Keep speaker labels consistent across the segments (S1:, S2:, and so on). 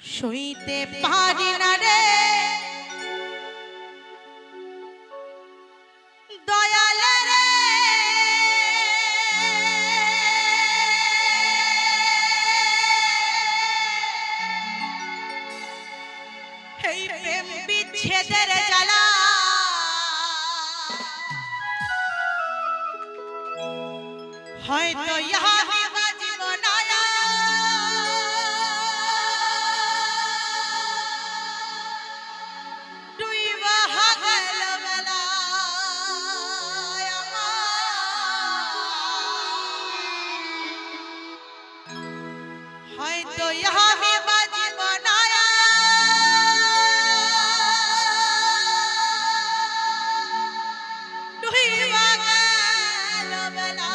S1: সইতে পারি না রে দয়াল রে, এই প্রেম বিচ্ছেদের জ্বালা হয়তো ইহা জীবন হয়তো ইহা জীবন ডুইবা গেল বেলা।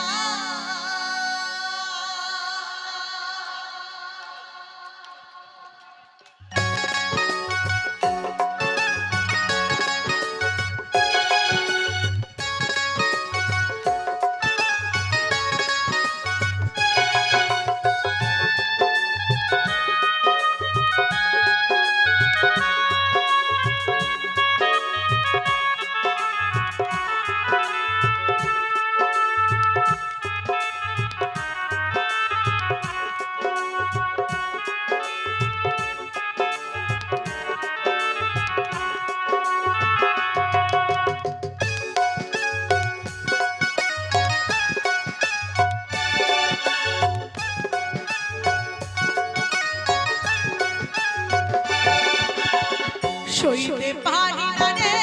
S1: সইতে পারি না রে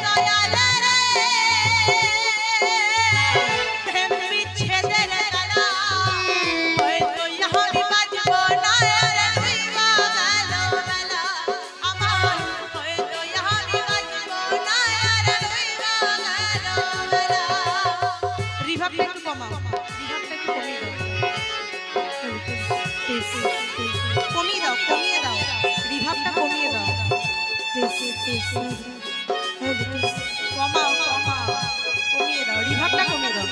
S1: দয়াল রে, প্রেম বিচ্ছেদের জ্বালা হয়তো ইহা বাঁচব না রে, ডুইবা গেল বেলা আমার। হয়তো ইহা বাঁচব না রে, ডুইবা গেল বেলা। রিভাবটা একটু কমাও, রিভাবটা একটু কমিয়ে দাও, কমিয়ে দাও, রিভাবটা কমিয়ে দাও। কমাও কমাও, কমিয়ে দাও, রিভাবটা কমিয়ে দাও।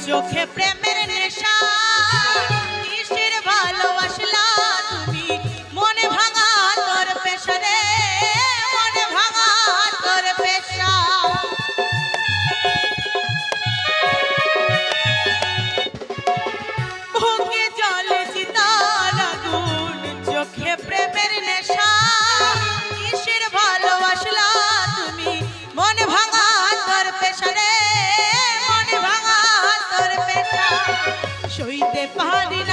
S1: চোখে প্রেমের নেশা, কিসের ভালোবাসলা তুমি, মনে ভাঙা তোর পেশা রে, মনে ভাঙা তোর পেশা। বুকে জলে চিতার আগুন, চোখে প্রেমের নেশা, কিসের ভালোবাসলা তুমি, মনে ভাঙা তোর পেশা রে, সইতে পারি না।